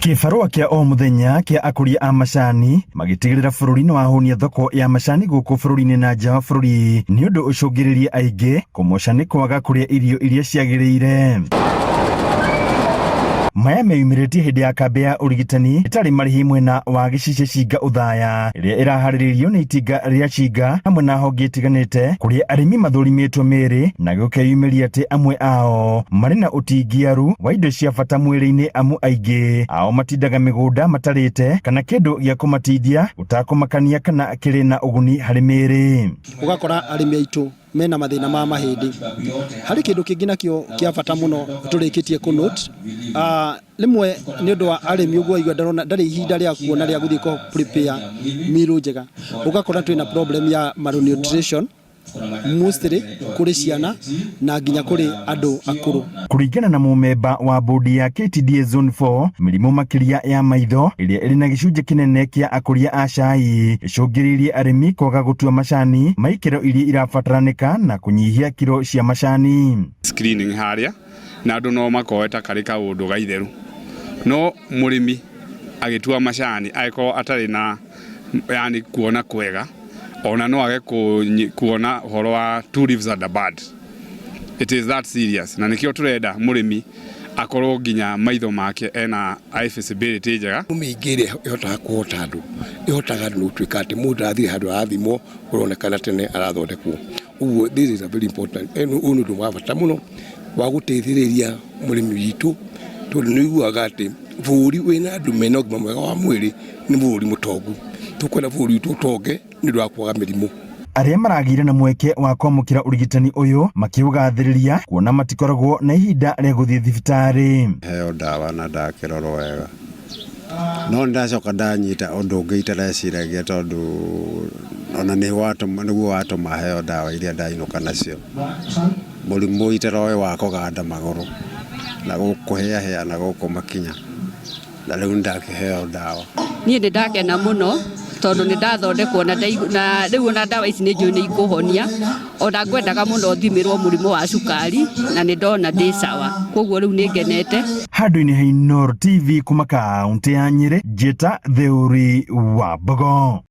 Kibarua kia o muthenya kia akuria a macani magitigirira bururi ni wahunia thoko ya macani guku bururi-ini na nja wa bururi ni undu ucungiririe aingi kumoca ni kwaga kuria irio iria ciagiriire. Maya meyumiritie hindi ya kambi ya urigitani itari marihi mwena wa gicicio Cinga Uthaya iria irahariririo ni itinga ria Cinga hamwe na honge itiganite kuria arimi mathurimitwo miri na gukeyumiria ati amwe ao mari na utingiaru wa indo cia bata mwiri-ini amu aingi ao matindaga migunda matarite kana kindu gia kumatithia utakumakania kana kiri na uguni hari miri. Ugakora arimi aitu mena mathina ma mahindi hari kindu kingi nakio kia bata muno turikitie ku note limwe ni undu wa arimi uguo igwa ndarona ndari ihinda ria kuona ria guthii ko prepare miru njega ugakora twina problem ya malnutrition mostly kuri ciana na nginya kuri andu akuru. Kuringana na mumemba wa bodi ya KTDA Zone 4 mirimu makiria ya maitho iria iri na gicunji kinene kia akuria a cai icungiririe arimi kwaga gutua macani maikiro iria irabataranika na kunyihia kiro cia macani. Screening haria na andu no makoeta karika undu ga itheru no murimi agitua macani aiko atari na yani kuona kwega ona no age kuona horo wa two leaves and a bud. It is that serious na nikio turenda murimi akorwo nginya maitho make ena eye visibility njega mingire ihota kuhota andu ihotaga gutwika ati mundu athire handu athimo uronekana tene arathondekwo uguo this is a very important enu undu wa bata muno wa guteithiriria murimi witu tondu niguaga ati buri wina andu mena ugima mwega wa mwiri ni buri mutongu tukwenda buri witu utonge ni ndu wa kwaga mirimu. Aria maragire na mweke wa kwamukira urigitani uyu makiugathiriria kuona matikoragwo na ihinda ria guthii thibitari. Heo dawa na ndakiroro wega no ndacoka ndanyita undu ungi itareciragia tondu ona niguo watuma heo dawa iria ndainuka nacio murimu itaroe wa kuganda maguru na gukuheahea na gukumakinya na riu ndakiheo dawa. Nie ndi ndakena muno tondu ni ndathondekwo na riu ona dawa ici ni njui ni ikuhonia ona ngwendaga muno thimirwo murimu wa cukari na ni ndona ndi sawa koguo riu ni ngenete. Handu-ini ha Inooro TV kuma kaunti ya Nyeri, Njeta Theuri wa Mbogo.